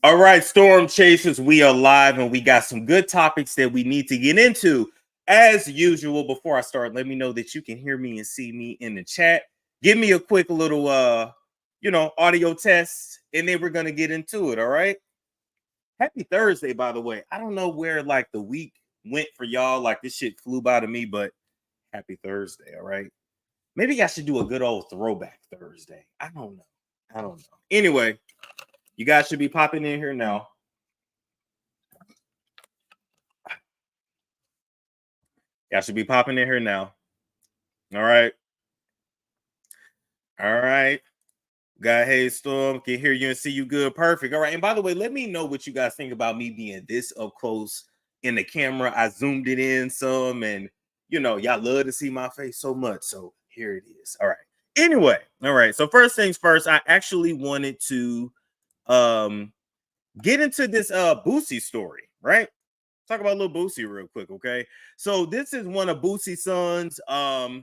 All right, Storm Chasers, we are live and we got some good topics that we need to get into. As usual, before I start, let me know that you can hear me and see me in the chat. Give me a quick little audio test, and then we're gonna get into it. All right. Happy Thursday, by the way. I don't know where like the week went for y'all. Like this shit flew by to me, but happy Thursday. All right. Maybe I should do a good old throwback Thursday. I don't know. Anyway, you guys should be popping in here now. Y'all should be popping in here now. All right. Got Hey Storm, can hear you and see you good. Perfect. All right. And by the way, let me know what you guys think about me being this up close in the camera. I zoomed it in some, and y'all love to see my face so much. So here it is. All right. Anyway, all right. So first things first, I actually wanted to get into this Boosie story, right? Talk about little Boosie real quick, okay? So this is one of Boosie's sons. I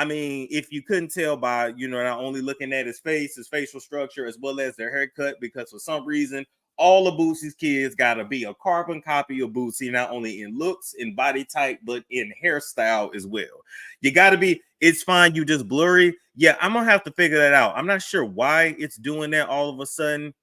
mean, if you couldn't tell by, not only looking at his face, his facial structure, as well as their haircut, because for some reason, all of Boosie's kids got to be a carbon copy of Boosie, not only in looks, in body type, but in hairstyle as well. You got to be, it's fine, you just blurry. Yeah, I'm going to have to figure that out. I'm not sure why it's doing that all of a sudden.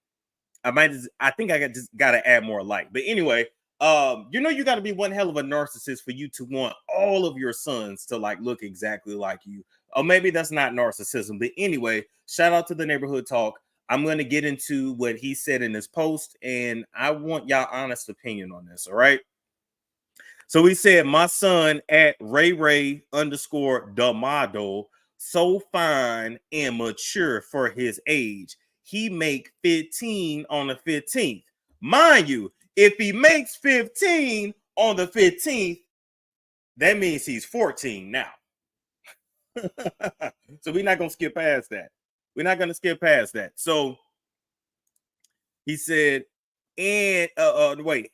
I think I just got to add more light. But anyway, you got to be one hell of a narcissist for you to want all of your sons to like look exactly like you. Or maybe that's not narcissism. But anyway, shout out to the Neighborhood Talk. I'm going to get into what he said in his post, and I want y'all honest opinion on this. All right. So he said, my son at Ray_Damado, so fine and mature for his age. He make 15 on the 15th. Mind you, if he makes 15 on the 15th, that means he's 14 now. So we're not going to skip past that. So he said, and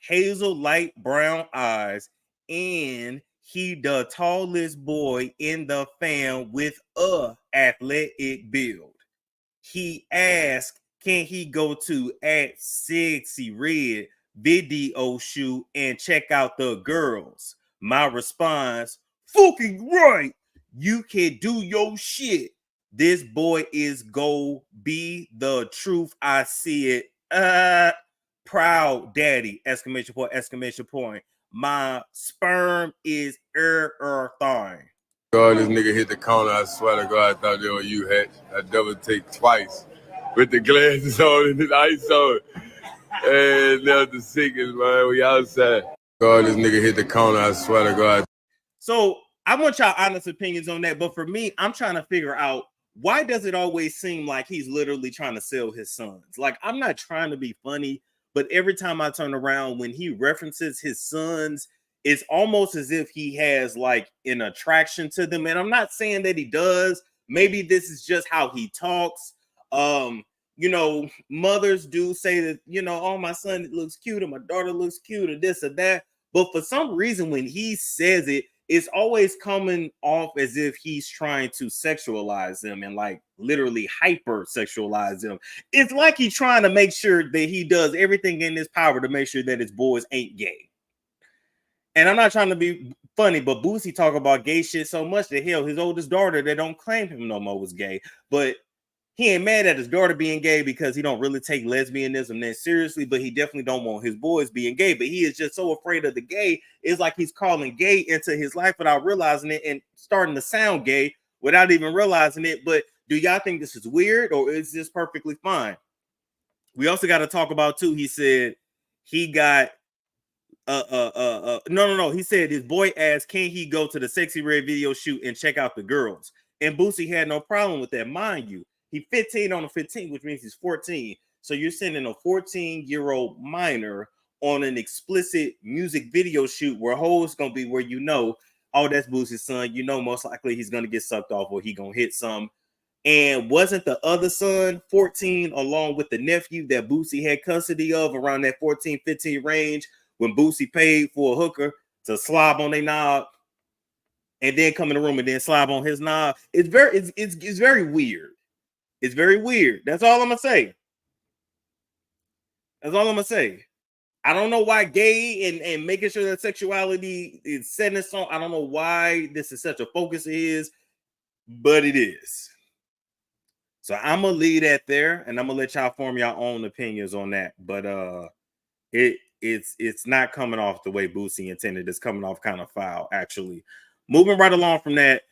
hazel light brown eyes, and he the tallest boy in the fam with a athletic build. He asked, can he go to @sexy_red video shoot and check out the girls? My response, fucking right. You can do your shit. This boy is go be the truth. I see it. Proud daddy, ! My sperm is thorn. God, this nigga hit the corner. I swear to God, I thought they were you, Hatch. I double take twice with the glasses on and the ice on. And now the sickest, man. We outside. God, this nigga hit the corner. I swear to God. So I want y'all honest opinions on that. But for me, I'm trying to figure out, why does it always seem like he's literally trying to sell his sons? Like, I'm not trying to be funny, but every time I turn around, when he references his sons, it's almost as if he has like an attraction to them. And I'm not saying that he does. Maybe this is just how he talks. Mothers do say that, oh, my son looks cute, or my daughter looks cute, or this or that. But for some reason, when he says it, it's always coming off as if he's trying to sexualize them and like literally hyper sexualize them. It's like he's trying to make sure that he does everything in his power to make sure that his boys ain't gay. And I'm not trying to be funny, but Boosie talk about gay shit so much that hell, his oldest daughter that don't claim him no more was gay. But he ain't mad at his daughter being gay because he don't really take lesbianism that seriously, but he definitely don't want his boys being gay. But he is just so afraid of the gay. It's like he's calling gay into his life without realizing it and starting to sound gay without even realizing it. But do y'all think this is weird, or is this perfectly fine? We also got to talk about too. He said he got no. He said his boy asked, can he go to the Sexy Red video shoot and check out the girls? And Boosie had no problem with that, mind you. He's 15 on the 15th, which means he's 14. So you're sending a 14-year-old minor on an explicit music video shoot where hoes gonna be where oh, that's Boosie's son. Most likely he's gonna get sucked off or he gonna hit some. And wasn't the other son 14 along with the nephew that Boosie had custody of around that 14, 15 range when Boosie paid for a hooker to slob on their knob and then come in the room and then slob on his knob? It's very weird. It's very weird. That's all I'm gonna say. That's all I'm gonna say. I don't know why gay and making sure that sexuality is set in stone. I don't know why this is such a focus of his, but it is. So I'm gonna leave that there, and I'm gonna let y'all form your own opinions on that. But it's not coming off the way Boosie intended. It's coming off kind of foul, actually. Moving right along from that,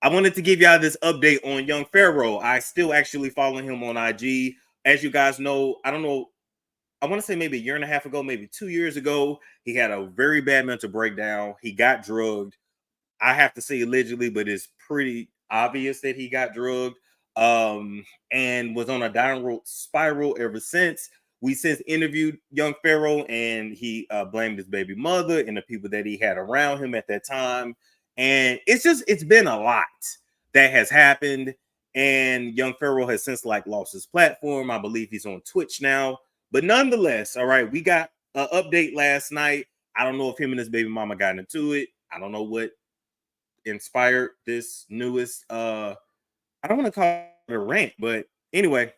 I wanted to give y'all this update on young Pharaoh. I still actually follow him on IG. As you guys know, I don't know. I want to say maybe a year and a half ago, maybe 2 years ago, he had a very bad mental breakdown. He got drugged. I have to say allegedly, but it's pretty obvious that he got drugged, and was on a downward spiral ever since. We since interviewed young Pharaoh, and he blamed his baby mother and the people that he had around him at that time. And it's been a lot that has happened. And young Pharaoh has since like lost his platform. I believe he's on Twitch now. But nonetheless, all right, we got an update last night. I don't know if him and his baby mama got into it. I don't know what inspired this newest I don't want to call it a rant, but anyway.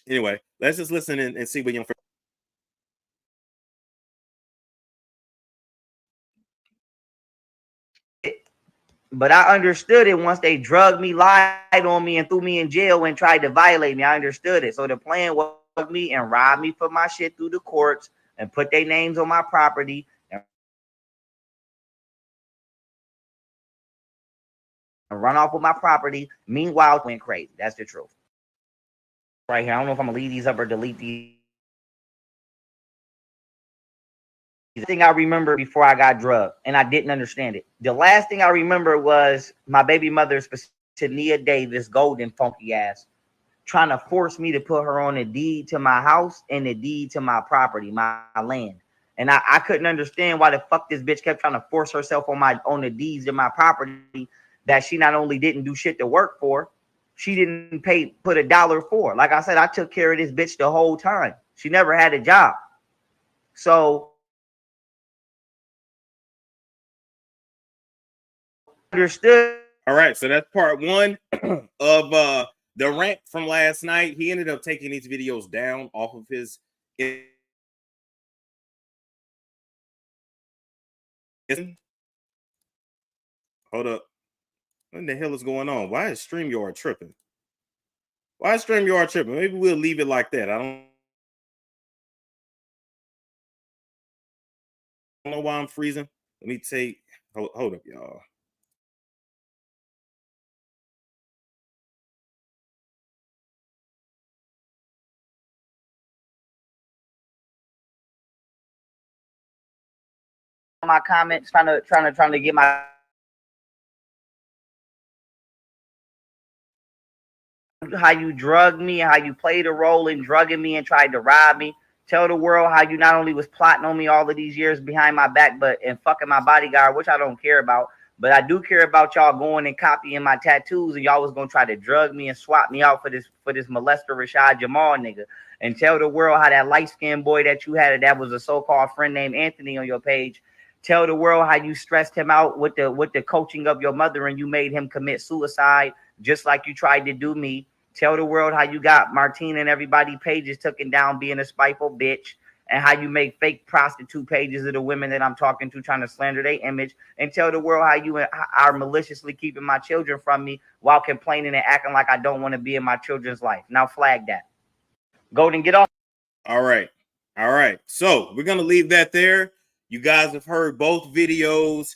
Anyway, let's just listen and see what young But I understood it once they drugged me, lied on me, and threw me in jail and tried to violate me. I understood it. So the plan was me and rob me for my shit through the courts and put their names on my property and run off with my property. Meanwhile, it went crazy. That's the truth. Right here. I don't know if I'm gonna leave these up or delete these. The thing I remember before I got drugged, and I didn't understand it. The last thing I remember was my baby mother's Tania Davis, golden funky ass, trying to force me to put her on a deed to my house and a deed to my property, my land. And I couldn't understand why the fuck this bitch kept trying to force herself on the deeds to my property that she not only didn't do shit to work for, she didn't put $1 for. Like I said, I took care of this bitch the whole time. She never had a job. So understood. All right, so that's part one of the rant from last night. He ended up taking these videos down off of his. Hold up. What the hell is going on? Why is StreamYard tripping? Why is StreamYard tripping? Maybe we'll leave it like that. I don't know why I'm freezing. Let me take. Hold up, y'all. My comments trying to get my how you drugged me, how you played a role in drugging me and tried to rob me. Tell the world how you not only was plotting on me all of these years behind my back, but and fucking my bodyguard, which I don't care about. But I do care about y'all going and copying my tattoos, and y'all was gonna try to drug me and swap me out for this molester Rashad Jamal nigga. And tell the world how that light-skinned boy that you had that was a so-called friend named Anthony on your page. Tell the world how you stressed him out with the coaching of your mother and you made him commit suicide just like you tried to do me. Tell the world how you got Martina and everybody pages taken down being a spiteful bitch, and how you make fake prostitute pages of the women that I'm talking to trying to slander their image. And tell the world how you are maliciously keeping my children from me while complaining and acting like I don't want to be in my children's life. Now flag that. Golden, get off. All right. All right. So we're gonna leave that there. You guys have heard both videos.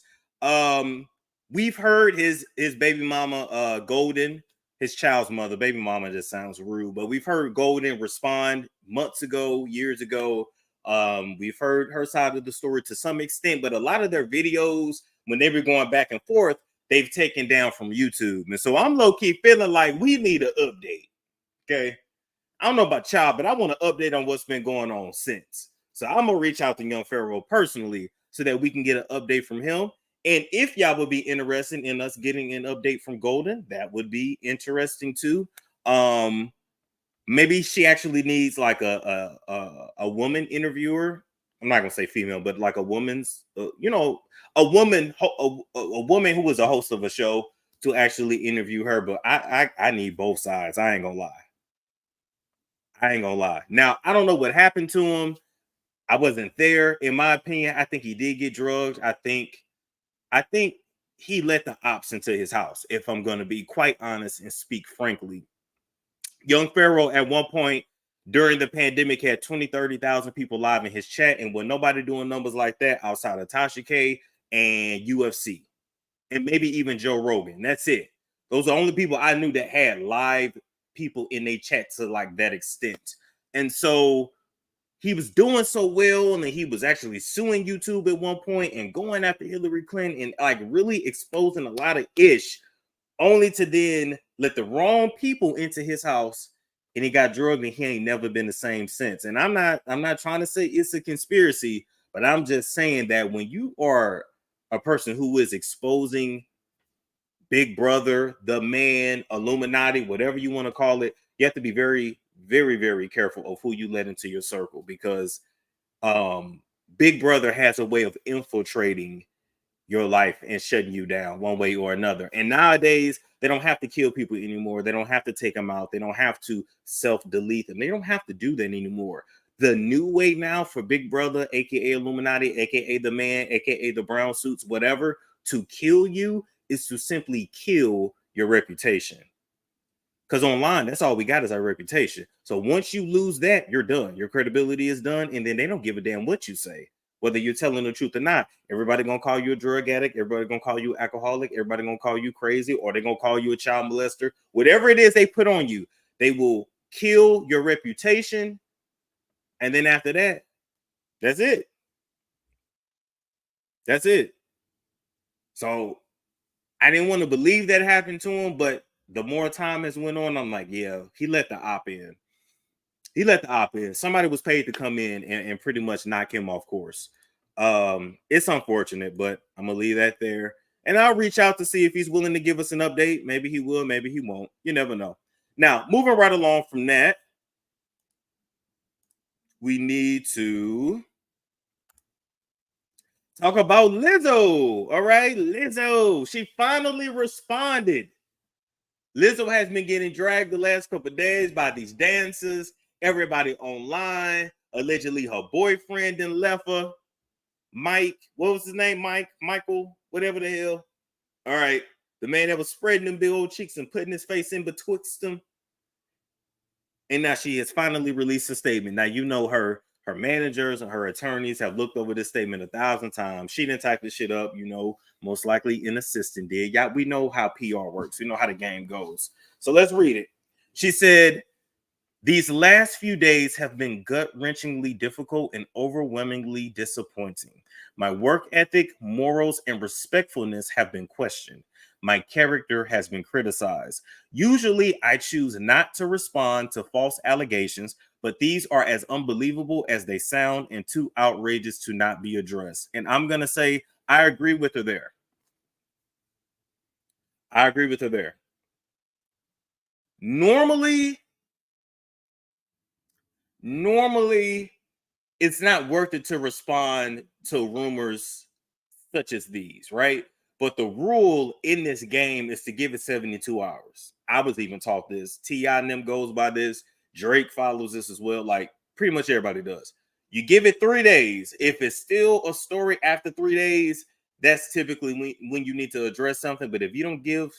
We've heard his baby mama, Golden, his child's mother. Baby mama just sounds rude, but we've heard Golden respond months ago, years ago. We've heard her side of the story to some extent, but a lot of their videos, when they were going back and forth, they've taken down from YouTube. And so I'm low-key feeling like we need an update. Okay. I don't know about y'all, but I want to update on what's been going on since. So I'm gonna reach out to young Pharaoh personally so that we can get an update from him. And if y'all would be interested in us getting an update from Golden, that would be interesting too. Maybe she actually needs like a woman interviewer. I'm not gonna say female, but like a woman's, a woman who was a host of a show to actually interview her, but I need both sides. I ain't gonna lie. Now, I don't know what happened to him. I wasn't there. In my opinion, I think he did get drugged. I think he let the ops into his house, if I'm going to be quite honest and speak frankly. Young Pharaoh at one point during the pandemic had 20, 30,000 people live in his chat, and with nobody doing numbers like that outside of Tasha K and UFC, and maybe even Joe Rogan. That's it. Those are the only people I knew that had live people in their chat to like that extent. And so he was doing so well, and he was actually suing YouTube at one point and going after Hillary Clinton and like really exposing a lot of ish, only to then let the wrong people into his house, and he got drugged, and he ain't never been the same since. And I'm not trying to say it's a conspiracy, but I'm just saying that when you are a person who is exposing Big Brother, the man, Illuminati, whatever you want to call it, you have to be very, very, very careful of who you let into your circle, because Big Brother has a way of infiltrating your life and shutting you down one way or another. And nowadays, they don't have to kill people anymore. They don't have to take them out. They don't have to self-delete them. They don't have to do that anymore. The new way now for Big Brother, aka Illuminati, aka the man, aka the brown suits, whatever, to kill you is to simply kill your reputation. Because online, that's all we got is our reputation. So once you lose that, you're done. Your credibility is done, and then they don't give a damn what you say, whether you're telling the truth or not. Everybody gonna call you a drug addict. Everybody gonna call you alcoholic. Everybody gonna call you crazy, or they gonna call you a child molester. Whatever it is they put on you, they will kill your reputation, and then after that, that's it. That's it. So I didn't want to believe that happened to him, but the more time has went on, I'm like, yeah, he let the op in. He let the op in. Somebody was paid to come in and pretty much knock him off course. It's unfortunate, but I'm gonna leave that there. And I'll reach out to see if he's willing to give us an update. Maybe he will, maybe he won't. You never know. Now, moving right along from that, we need to talk about Lizzo. All right, Lizzo. She finally responded. Lizzo has been getting dragged the last couple of days by these dancers, everybody online. Allegedly, her boyfriend then left her. Mike, what was his name? Michael, whatever the hell. All right, the man that was spreading them big old cheeks and putting his face in betwixt them. And now she has finally released a statement. Now, you know her managers and her attorneys have looked over this statement 1,000 times. She didn't type this shit up, most likely an assistant did. Yeah, we know how PR works. We know how the game goes. So let's read it. She said, "These last few days have been gut-wrenchingly difficult and overwhelmingly disappointing. My work ethic, morals, and respectfulness have been questioned. My character has been criticized. Usually, I choose not to respond to false allegations, but these are as unbelievable as they sound and too outrageous to not be addressed." And I'm going to say, I agree with her there. Normally, it's not worth it to respond to rumors such as these, right? But the rule in this game is to give it 72 hours. I was even taught this. T.I. and them goes by this. Drake follows this as well. Like pretty much everybody does. You give it 3 days. If it's still a story after 3 days, that's typically when you need to address something. But if you don't give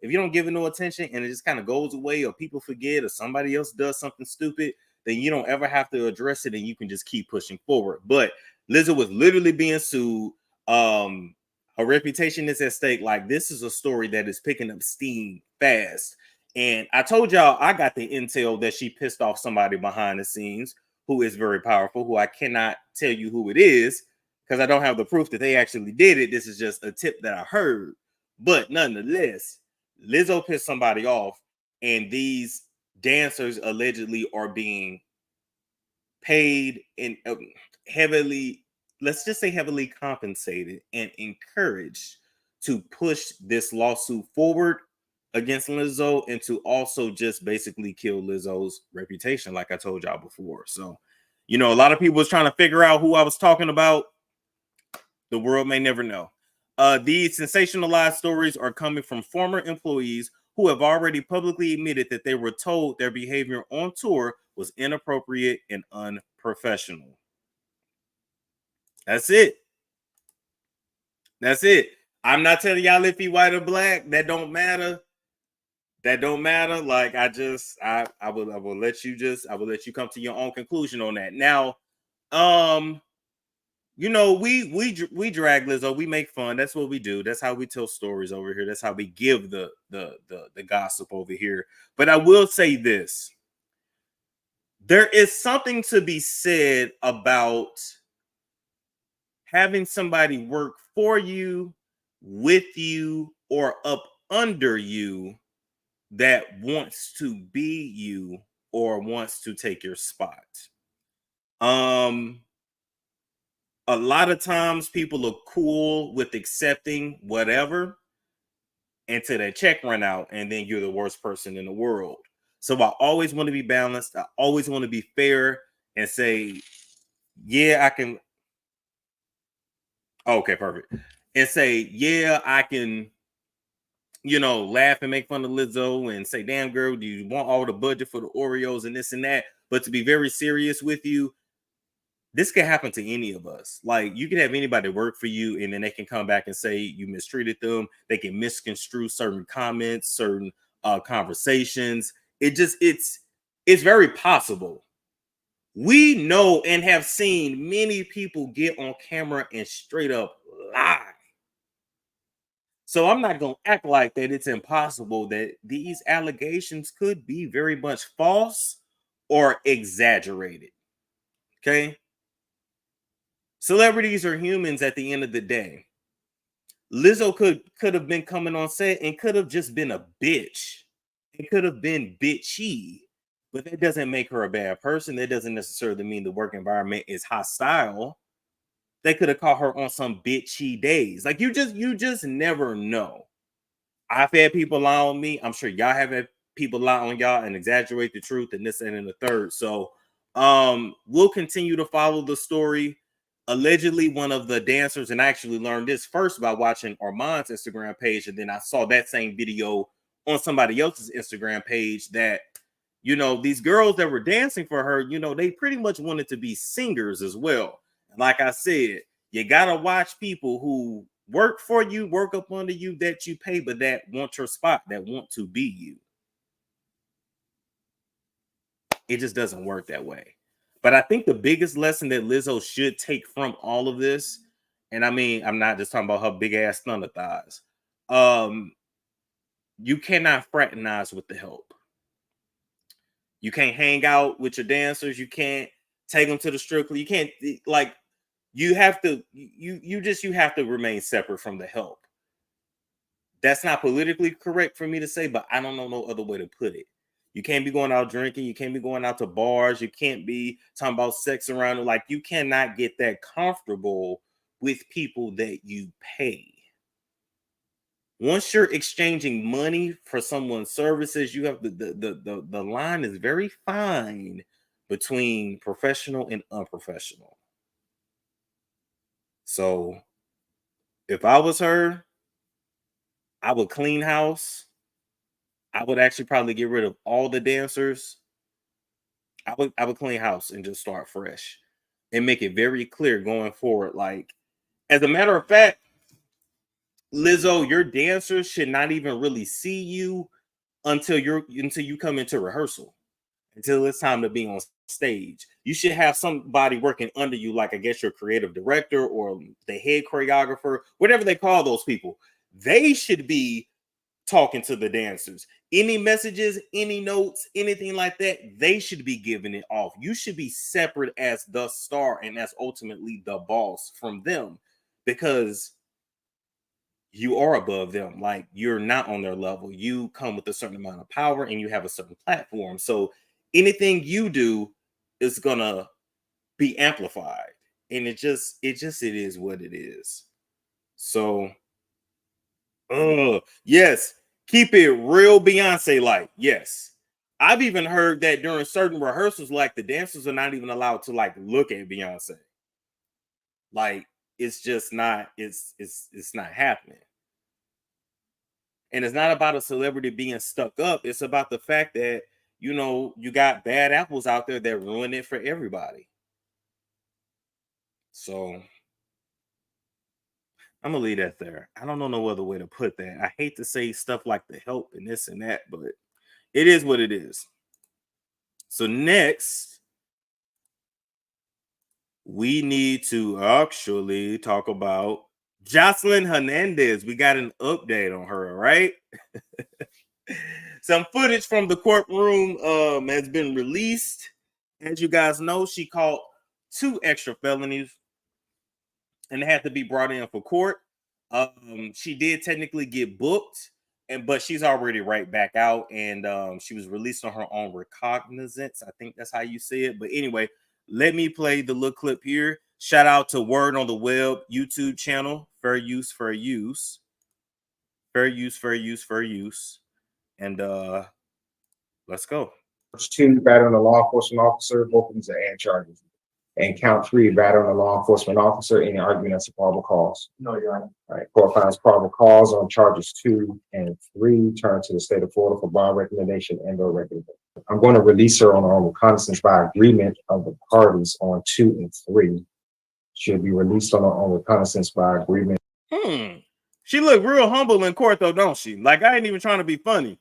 it no attention and it just kind of goes away, or people forget, or somebody else does something stupid, then you don't ever have to address it and you can just keep pushing forward. But Lizzo was literally being sued. Her reputation is at stake. Like, this is a story that is picking up steam fast. And I told y'all I got the intel that she pissed off somebody behind the scenes who is very powerful, who I cannot tell you who it is because I don't have the proof that they actually did it. This is just a tip that I heard. But nonetheless, Lizzo pissed somebody off, and these dancers allegedly are being paid and heavily, let's just say heavily compensated and encouraged to push this lawsuit forward against Lizzo and to also just basically kill Lizzo's reputation, like I told y'all before. So, a lot of people was trying to figure out who I was talking about. The world may never know. These sensationalized stories are coming from former employees who have already publicly admitted that they were told their behavior on tour was inappropriate and unprofessional. That's it. That's it. I'm not telling y'all if he white or black. That don't matter. That don't matter. Like I will let you come to your own conclusion on that. Now, you know, we drag Lizzo, we make fun. That's what we do. That's how we tell stories over here. That's how we give the gossip over here. But I will say this. There is something to be said about having somebody work for you, with you, or up under you that wants to be you or wants to take your spot. A lot of times people are cool with accepting whatever until their check run out, and then you're the worst person in the world. So I always want to be balanced. I always want to be fair and say, yeah, I can. Okay, perfect. And say, yeah, I can, you know, laugh and make fun of Lizzo and say, damn, girl, do you want all the budget for the Oreos and this and that? But to be very serious with you, this can happen to any of us. Like, you can have anybody work for you, and then they can come back and say you mistreated them. They can misconstrue certain comments, certain conversations. It's very possible. We know and have seen many people get on camera and straight up lie. So I'm not going to act like that it's impossible that these allegations could be very much false or exaggerated. Okay? Celebrities are humans at the end of the day. Lizzo could have been coming on set and could have just been a bitch. It could have been bitchy. But that doesn't make her a bad person. That doesn't necessarily mean the work environment is hostile. They could have caught her on some bitchy days. Like you just never know. I've had people lie on me. I'm sure y'all have had people lie on y'all and exaggerate the truth and this and the third. So we'll continue to follow the story. Allegedly, one of the dancers, and I actually learned this first by watching Armand's Instagram page, and then I saw that same video on somebody else's Instagram page that, you know, these girls that were dancing for her, you know, they pretty much wanted to be singers as well. And like I said, you gotta watch people who work for you, work up under you, that you pay, but that want your spot, that want to be you. It just doesn't work that way. But I think the biggest lesson that Lizzo should take from all of this, and I mean, I'm not just talking about her big ass thunder thighs. You cannot fraternize with the help. You can't hang out with your dancers. You can't take them to the strip club. You can't, like, you have to, you have to remain separate from the help. That's not politically correct for me to say, but I don't know no other way to put it. You can't be going out drinking. You can't be going out to bars. You can't be talking about sex around. Like, you cannot get that comfortable with people that you pay. Once you're exchanging money for someone's services, you have the line is very fine between professional and unprofessional. So if I was her, I would clean house. I would actually probably get rid of all the dancers. I would clean house and just start fresh and make it very clear going forward. Like, as a matter of fact, Lizzo, your dancers should not even really see you until you come into rehearsal, until it's time to be on stage. You should have somebody working under you, like I guess your creative director or the head choreographer, whatever they call those people. They should be talking to the dancers. Any messages, any notes, anything like that, they should be giving it off. You should be separate as the star and as ultimately the boss from them, because you are above them. Like, you're not on their level. You come with a certain amount of power and you have a certain platform. So anything you do is gonna be amplified. And it is what it is. So yes, keep it real Beyonce like. Yes. I've even heard that during certain rehearsals, like, the dancers are not even allowed to, like, look at Beyonce. Like, it's just not, it's not happening. And it's not about a celebrity being stuck up. It's about the fact that, you know, you got bad apples out there that ruin it for everybody. So I'm gonna leave that there. I don't know no other way to put that. I hate to say stuff like the help and this and that, but it is what it is. So next, we need to actually talk about Joselline Hernandez. We got an update on her, right? Some footage from the courtroom has been released. As you guys know, she caught 2 extra felonies and had to be brought in for court. She did technically get booked, but she's already right back out, and she was released on her own recognizance. I think that's how you say it. But anyway, let me play the little clip here. Shout out to Word on the Web YouTube channel. Fair use, fair use. Fair use, fair use, fair use. And let's go. 2, battering a law enforcement officer, both of these are add charges. And count 3, battering a law enforcement officer, any argument that's a probable cause. No, Your Honor. All right, court finds probable cause on charges 2 and 3. Turn to the state of Florida for bond recommendation and/or recommendation. I'm going to release her on her own reconnaissance by agreement of the parties on 2 and 3. She'll be released on her own reconnaissance by agreement. She looked real humble in court, though, don't she? Like, I ain't even trying to be funny.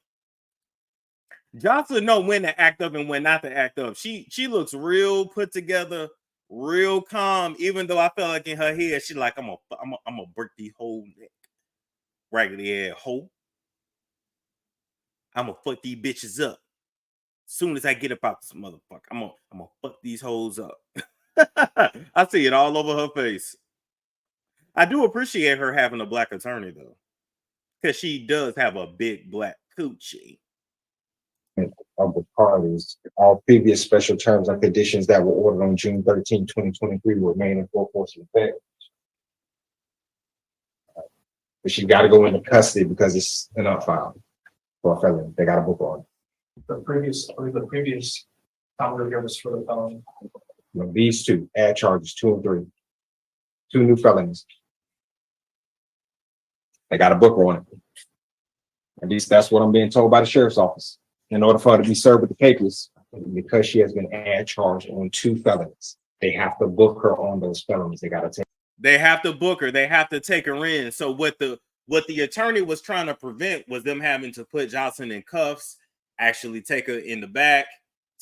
Jocelyn know when to act up and when not to act up. She looks real put together, real calm. Even though I felt like in her head, she like, I'm gonna break the whole neck, raggedy head hoe. I'm gonna fuck these bitches up. Soon as I get up out this motherfucker, I'm gonna fuck these hoes up. I see it all over her face. I do appreciate her having a black attorney though, because she does have a big black coochie. Of the parties, all previous special terms and conditions that were ordered on June 13, 2023 will remain in full force and effect. But she got to go into custody because it's an unfiled for a felony. They got a book on it. The previous time here was for the felony. These 2 add charges, 2 and 3, 2 new felonies. They got a book on it. At least that's what I'm being told by the sheriff's office. In order for her to be served with the papers, because she has been add charged on 2 felonies, they have to book her on those felonies. They got to take. They have to book her. They have to take her in. So what the attorney was trying to prevent was them having to put Jocelyn in cuffs, actually take her in the back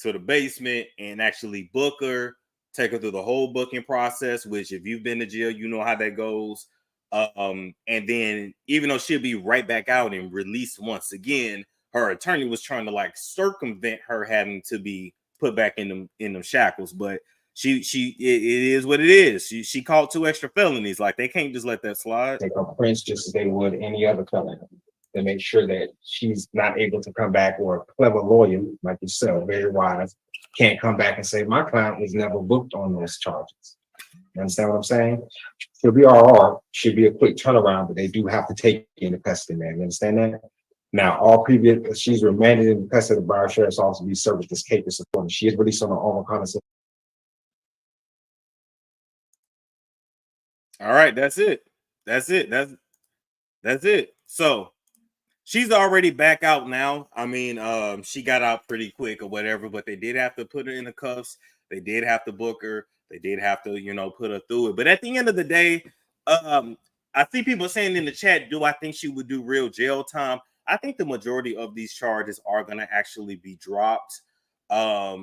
to the basement and actually book her, take her through the whole booking process, which if you've been to jail, you know how that goes. And then even though she'll be right back out and released once again, her attorney was trying to like circumvent her having to be put back in them shackles. But it is what it is. She caught 2 extra felonies. Like, they can't just let that slide. Take her prints just as they would any other felony to make sure that she's not able to come back, or a clever lawyer like yourself, very wise, can't come back and say my client was never booked on those charges. You understand what I'm saying? She'll be RR, should be a quick turnaround, but they do have to take into custody, man. You understand that? Now, all previous, she's remanded in custody of the Broward Sheriff's Office to be served with this capable support. She is released on her own reconnaissance. All right, that's it. That's it. So she's already back out now. I mean, she got out pretty quick or whatever, but they did have to put her in the cuffs. They did have to book her. They did have to, put her through it. But at the end of the day, I see people saying in the chat, do I think she would do real jail time? I think the majority of these charges are going to actually be dropped. I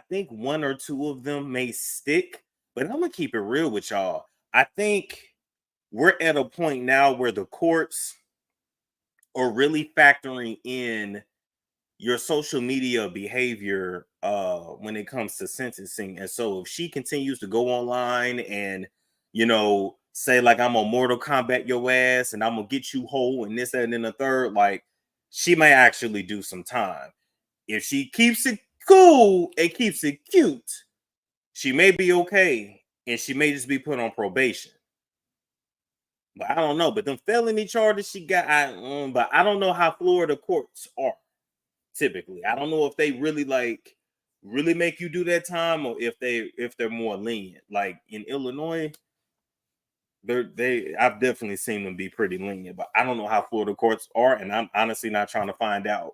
think 1 or 2 of them may stick, but I'm going to keep it real with y'all. I think we're at a point now where the courts are really factoring in your social media behavior when it comes to sentencing. And so if she continues to go online and, say like, I'm gonna Mortal Kombat your ass and I'm gonna get you whole and this, that, and then the third, like, she may actually do some time. If she keeps it cool and keeps it cute, she may be okay and she may just be put on probation. But I don't know. But them felony charges she got, but I don't know how Florida courts are typically. I don't know if they really like really make you do that time, or if they're more lenient. Like in Illinois, I've definitely seen them be pretty lenient, but I don't know how Florida courts are, and I'm honestly not trying to find out.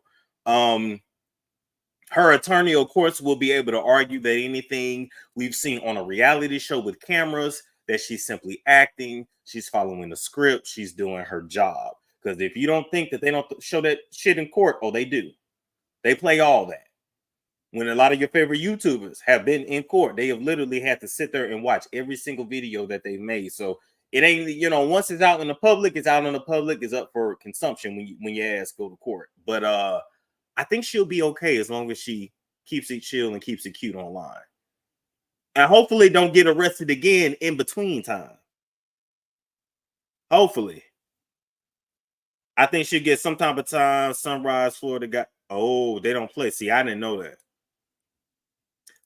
Her attorney, of course, will be able to argue that anything we've seen on a reality show with cameras, that she's simply acting, she's following the script, she's doing her job. Because if you don't think that they don't show that shit in court, oh, they do. They play all that. When a lot of your favorite YouTubers have been in court, they have literally had to sit there and watch every single video that they've made. So it ain't, once it's out in the public, it's out in the public, it's up for consumption when your ass go to court. But I think she'll be okay as long as she keeps it chill and keeps it cute online. And hopefully don't get arrested again in between time. Hopefully. I think she'll get some type of time. Sunrise, Florida got. Oh, they don't play. See, I didn't know that.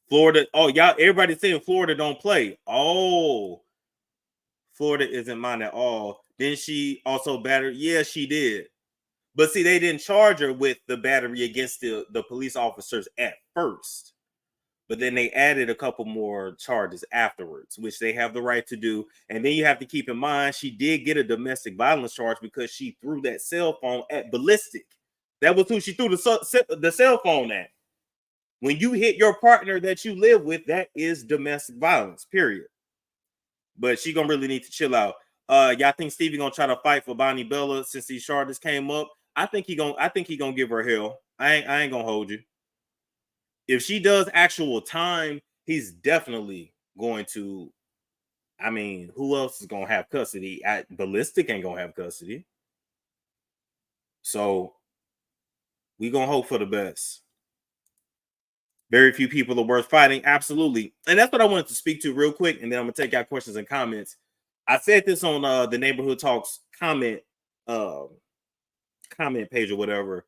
Florida. Oh, y'all, everybody's saying Florida don't play. Oh, Florida isn't mine at all. Then she also battered. Yeah, she did. But see, they didn't charge her with the battery against the police officers at first. But then they added a couple more charges afterwards, which they have the right to do. And then you have to keep in mind, she did get a domestic violence charge because she threw that cell phone at Ballistic. That was who she threw the cell phone at. When you hit your partner that you live with, that is domestic violence, period. But she gonna really need to chill out. Y'all think Stevie gonna try to fight for Bonnie Bella since these charges came up? I think he gonna give her hell. I ain't gonna hold you. If she does actual time, he's definitely going to. I mean, who else is gonna have custody? Ballistic ain't gonna have custody. So we gonna hope for the best. Very few people are worth fighting. Absolutely. And that's what I wanted to speak to real quick. And then I'm gonna take out questions and comments. I said this on the Neighborhood Talks comment page or whatever.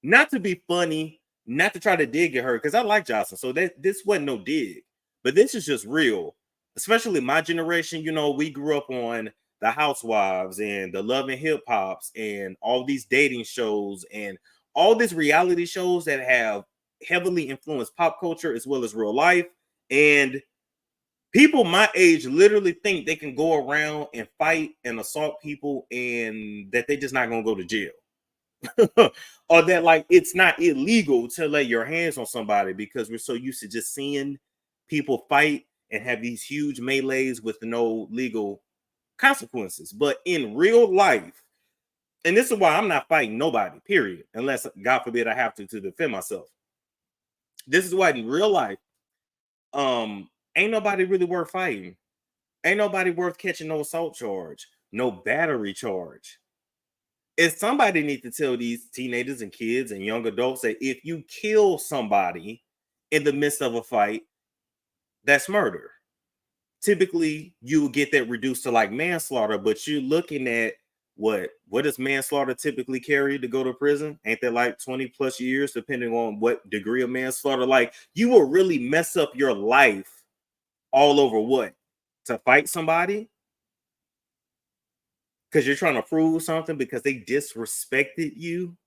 Not to be funny, not to try to dig at her, because I like Jocelyn. So this wasn't no dig, but this is just real. Especially my generation, we grew up on the Housewives and the Love and Hip Hops and all these dating shows and all these reality shows that have heavily influenced pop culture as well as real life. And people my age literally think they can go around and fight and assault people and that they're just not going to go to jail. Or that like it's not illegal to lay your hands on somebody because we're so used to just seeing people fight and have these huge melees with no legal consequences. But in real life, and this is why I'm not fighting nobody, period, unless God forbid I have to defend myself. This is why in real life, ain't nobody really worth fighting. Ain't nobody worth catching no assault charge, no battery charge. If somebody needs to tell these teenagers and kids and young adults that if you kill somebody in the midst of a fight, that's murder. Typically, you will get that reduced to like manslaughter, but you're looking at what does manslaughter typically carry to go to prison? Ain't that like 20 plus years, depending on what degree of manslaughter? Like you will really mess up your life all over what? To fight somebody? Because you're trying to prove something because they disrespected you.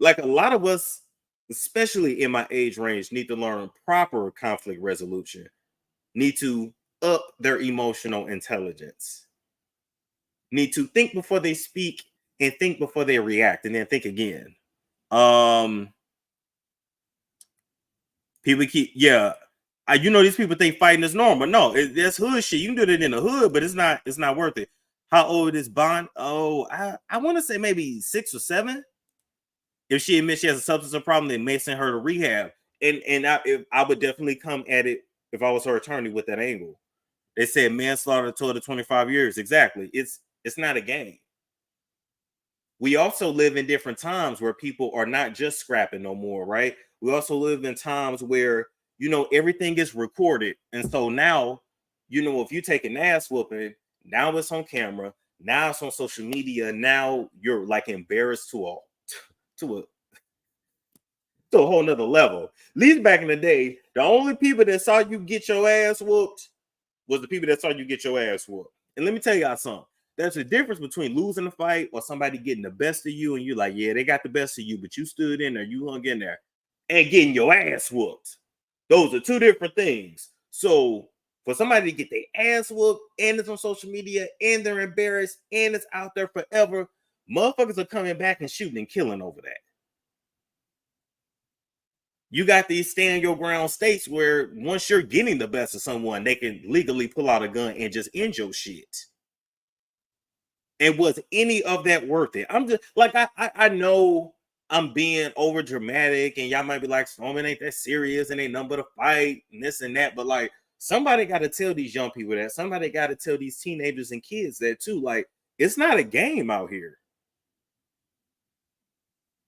Like a lot of us, especially in my age range, need to learn proper conflict resolution, need to up their emotional intelligence, need to think before they speak and think before they react and then think again. People keep, these people think fighting is normal. No, that's hood shit. You can do it in the hood, but it's not worth it. How old is Bond? Oh, I want to say maybe 6 or 7. If she admits she has a substance problem, they may send her to rehab. And I would definitely come at it if I was her attorney with that angle. They said manslaughter to 25 years. Exactly. It's not a game. We also live in different times where people are not just scrapping no more, right? We also live in times where, everything is recorded. And so now, if you take an ass whooping, now it's on camera. Now it's on social media. Now you're like embarrassed to a whole nother level. At least back in the day, the only people that saw you get your ass whooped was the people that saw you get your ass whooped. And let me tell y'all something. There's a difference between losing a fight or somebody getting the best of you and you're like, yeah, they got the best of you, but you stood in there, you hung in there. and getting your ass whooped. Those are two different things. So for somebody to get their ass whooped and it's on social media and they're embarrassed and it's out there forever, motherfuckers are coming back and shooting and killing over that. You got these stand your ground states where once you're getting the best of someone, they can legally pull out a gun and just end your shit. And was any of that worth it? I'm just like, I know I'm being over dramatic and y'all might be like, Stormin ain't that serious and ain't nothing but a fight and this and that. But like, somebody got to tell these young people that. Somebody got to tell these teenagers and kids that too. Like, it's not a game out here.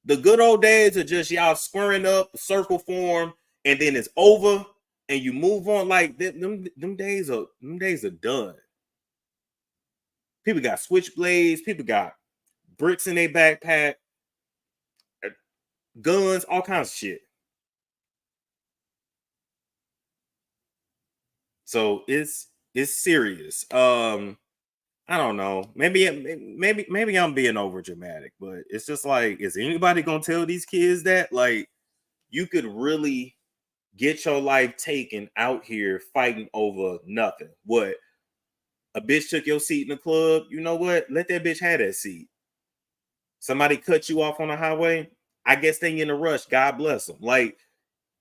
The good old days are just y'all squaring up, circle form, and then it's over, and you move on. Like them days are done. People got switchblades, people got bricks in their backpack, guns, all kinds of shit. So it's serious. I don't know. Maybe I'm being over dramatic, but it's just like, is anybody gonna tell these kids that like you could really get your life taken out here fighting over nothing? What? A bitch took your seat in the club. You know what? Let that bitch have that seat. Somebody cut you off on the highway. I guess they in a rush. God bless them. Like,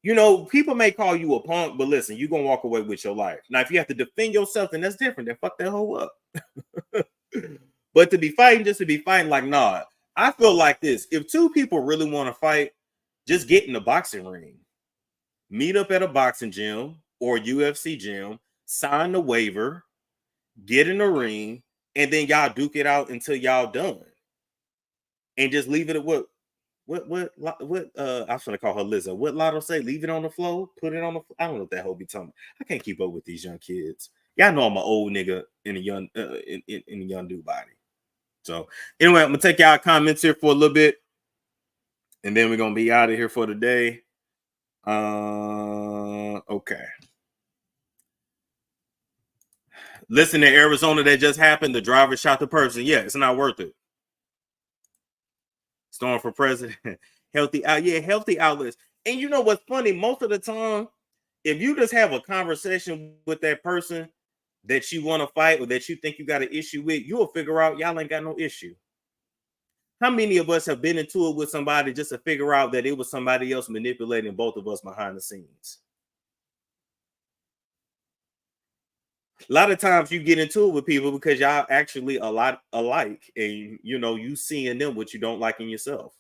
you know, people may call you a punk, but listen, you're gonna walk away with your life. Now, if you have to defend yourself, then that's different. Then fuck that hoe up. But to be fighting, just to be fighting, like, nah. I feel like this. If two people really want to fight, just get in the boxing ring. Meet up at a boxing gym or UFC gym, sign the waiver, get in the ring, and then y'all duke it out until y'all done. And just leave it at what I was gonna call her Lizzo. What Lotto say? Leave it on the floor, put it on the I don't know what that hoe be talking about. I can't keep up with these young kids. Y'all know I'm an old nigga in a young in a young dude body. So anyway, I'm gonna take y'all comments here for a little bit, and then we're gonna be out of here for the day. Okay. Listen to Arizona that just happened. The driver shot the person. Yeah, it's not worth it. Storm for president. Healthy outlets. And you know what's funny? Most of the time, if you just have a conversation with that person that you want to fight or that you think you got an issue with, you'll figure out y'all ain't got no issue. How many of us have been into it with somebody just to figure out that it was somebody else manipulating both of us behind the scenes? A lot of times you get into it with people because y'all actually a lot alike, and you know you seeing them what you don't like in yourself.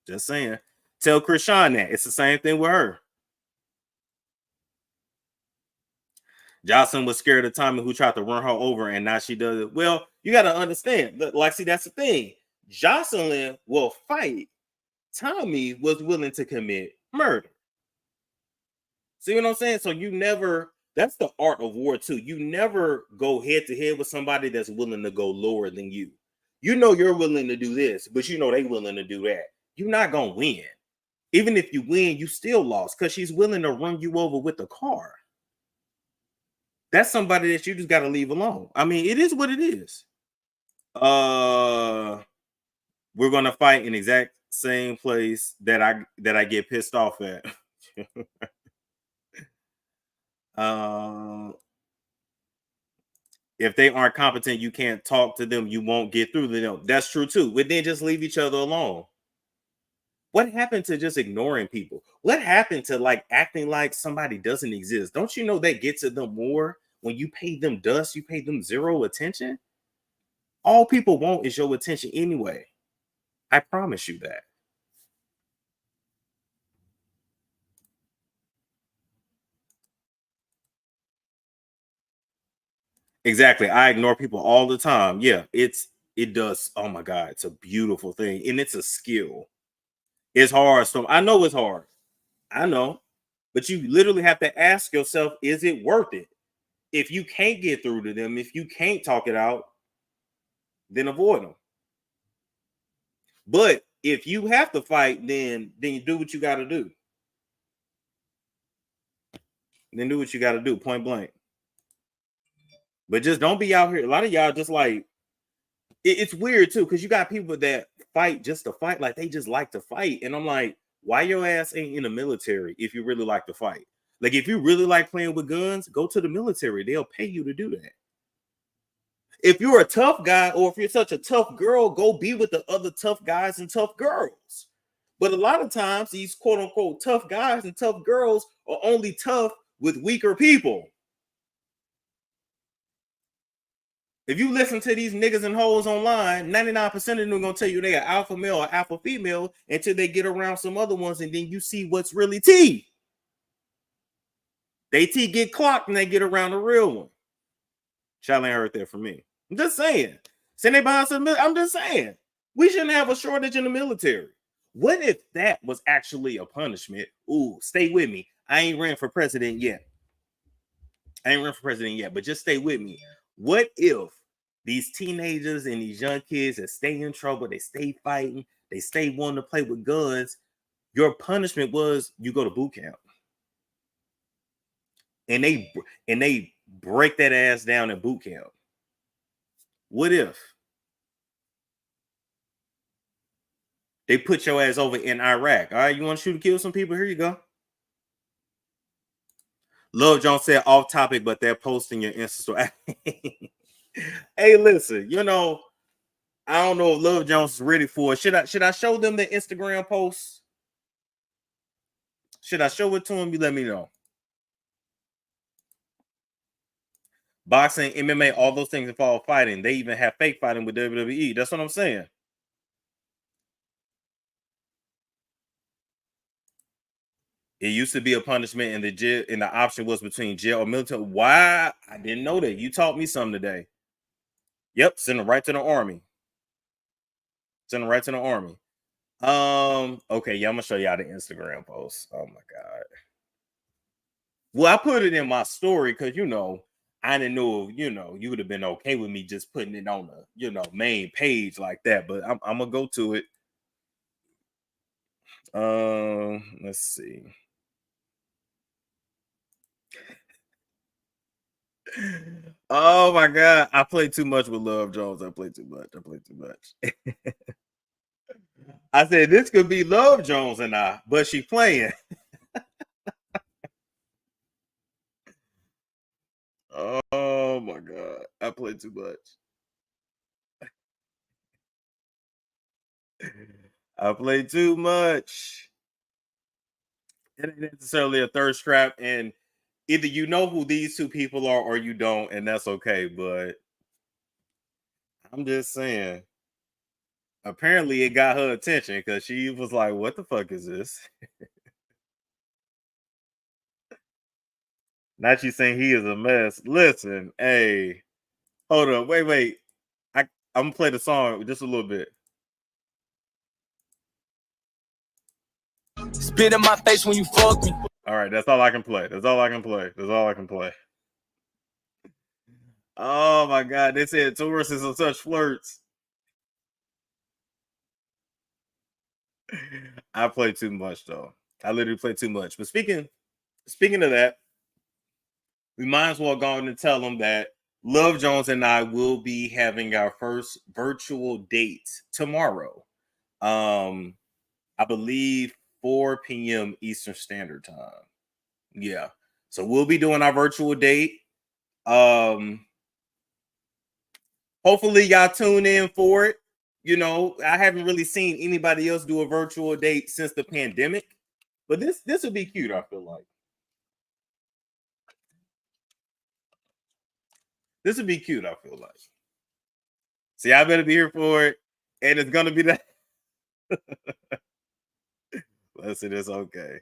Just saying. Tell Krishan that it's the same thing with her. Jocelyn was scared of Tommy, who tried to run her over, and now she does it. Well, you got to understand. Like, see, that's the thing. Jocelyn will fight. Tommy was willing to commit murder. See what I'm saying? So you never, that's the art of war too. You never go head to head with somebody that's willing to go lower than you. You know you're willing to do this, but you know they willing to do that. You're not going to win. Even if you win, you still lost because she's willing to run you over with the car. That's somebody that you just got to leave alone. I mean, it is what it is. We're going to fight in exact same place that I get pissed off at. If they aren't competent, you can't talk to them. You won't get through to them. That's true too. But then just leave each other alone. What happened to just ignoring people? What happened to like acting like somebody doesn't exist? Don't you know that gets to them more when you pay them dust? You pay them zero attention. All people want is your attention anyway. I promise you that. Exactly. I ignore people all the time. Yeah, it does. Oh my God, it's a beautiful thing. And it's a skill. It's hard. So I know it's hard. I know. But you literally have to ask yourself, is it worth it? If you can't get through to them, if you can't talk it out, then avoid them. But if you have to fight, then you do what you got to do. Then do what you got to do, point blank. But just don't be out here. A lot of y'all just like, it's weird too, because you got people that fight just to fight. Like they just like to fight. And I'm like, why your ass ain't in the military if you really like to fight? Like if you really like playing with guns, go to the military. They'll pay you to do that. If you're a tough guy or if you're such a tough girl, go be with the other tough guys and tough girls. But a lot of times these quote unquote tough guys and tough girls are only tough with weaker people. If you listen to these niggas and hoes online, 99% of them are going to tell you they are alpha male or alpha female until they get around some other ones, and then you see what's really tea. They tea get clocked and they get around the real one. Y'all ain't heard that from me. I'm just saying. Send they behind some. I'm just saying. We shouldn't have a shortage in the military. What if that was actually a punishment? Ooh, stay with me. I ain't ran for president yet. But just stay with me. What if these teenagers and these young kids that stay in trouble, they stay fighting, they stay wanting to play with guns, your punishment was you go to boot camp. And they break that ass down in boot camp. What if they put your ass over in Iraq? All right, you want to shoot and kill some people? Here you go. Love Jones said off topic, but they're posting your Insta story. Hey, listen, you know, I don't know if Love Jones is ready for it. Should I show them the Instagram post? Should I show it to him? You let me know. Boxing, MMA, all those things involve fighting. They even have fake fighting with WWE. That's what I'm saying. It used to be a punishment, and the option was between jail or military. Why? I didn't know that. You taught me something today. Yep, send them right to the army. Okay, yeah, I'm gonna show y'all the Instagram post. Oh my god. Well, I put it in my story because I didn't know if you would have been okay with me just putting it on the main page like that, but I'm gonna go to it. Let's see. Oh my god, I play too much with Love Jones. I play too much. I said this could be Love Jones and I, but she playing. Oh my god, I play too much. I play too much. It ain't necessarily a thirst trap, and either you know who these two people are or you don't, and that's okay. But I'm just saying. Apparently, it got her attention because she was like, "What the fuck is this?" Now she's saying he is a mess. Listen, hey, hold up, wait. I'm gonna play the song just a little bit. Spit in my face when you fuck me. All right, that's all I can play. Oh my god, they said Tauruses are such flirts. I play too much though. I literally play too much. But speaking of that, we might as well go on and tell them that Love Jones and I will be having our first virtual date tomorrow. I believe 4 p.m. Eastern Standard Time. Yeah. So we'll be doing our virtual date. Hopefully y'all tune in for it. I haven't really seen anybody else do a virtual date since the pandemic. But this would be cute, I feel like. This would be cute, I feel like. See, I better be here for it. And it's gonna be that. Listen, it's okay.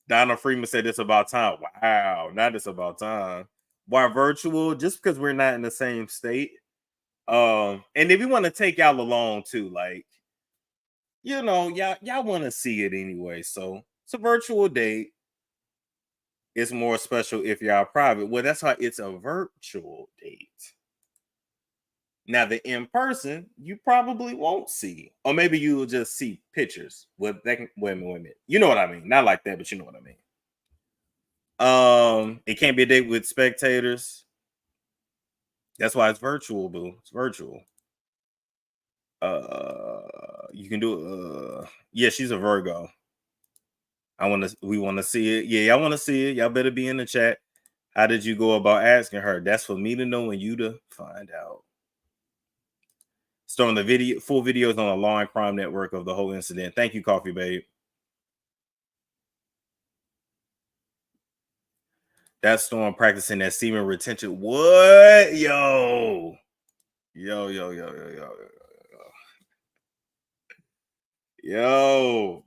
Donna Freeman said it's about time. Wow, not it's about time. Why virtual? Just because we're not in the same state. And if we want to take y'all along too, like, y'all want to see it anyway. So it's a virtual date. It's more special if y'all private. Well, that's why it's a virtual date. Now, the in person, you probably won't see, or maybe you will just see pictures. Wait a minute. You know what I mean? Not like that, but you know what I mean. It can't be a date with spectators. That's why it's virtual, boo. It's virtual. You can do yeah, she's a Virgo. We want to see it. Yeah, I want to see it. Y'all better be in the chat. How did you go about asking her? That's for me to know and you to find out. Starting the full videos on the Law and Crime Network of the whole incident. Thank you, Coffee Babe. That storm practicing that semen retention. What? Yo,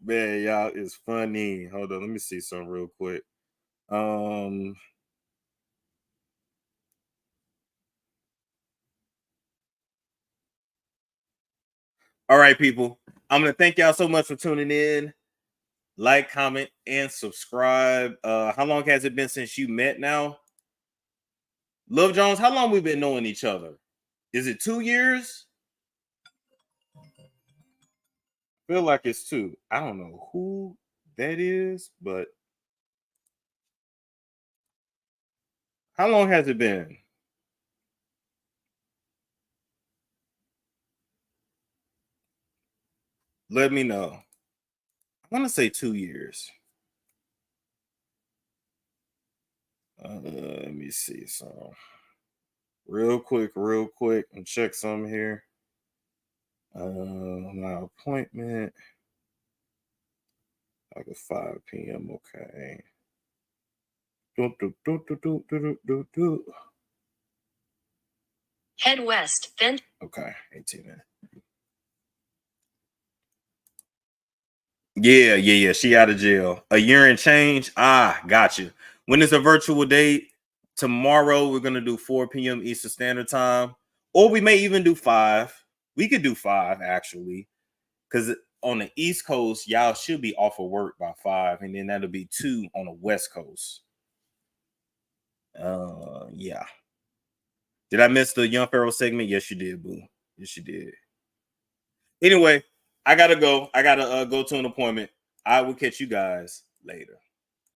man, y'all, it's funny. Hold on, let me see something real quick. All right, people. I'm gonna thank y'all so much for tuning in. Like, comment, and subscribe. How long has it been since you met now? Love Jones, how long we been knowing each other? Is it 2 years? Feel like it's 2. I don't know who that is, but how long has it been? Let me know. I want to say 2 years. Let me see. So real quick, and check some here. My appointment. Like at 5 p.m. Okay. Head west, then. Okay, 18 minutes. Yeah. She out of jail. A year and change. Got you. When is a virtual date? Tomorrow we're gonna do 4 p.m. Eastern Standard Time, or we may even do 5. We could do 5 actually, because on the East Coast, y'all should be off of work by 5, and then that'll be 2 on the West Coast. Yeah. Did I miss the Young Pharaoh segment? Yes, you did, boo. Yes, you did. Anyway, I gotta go. I gotta go to an appointment. I will catch you guys later.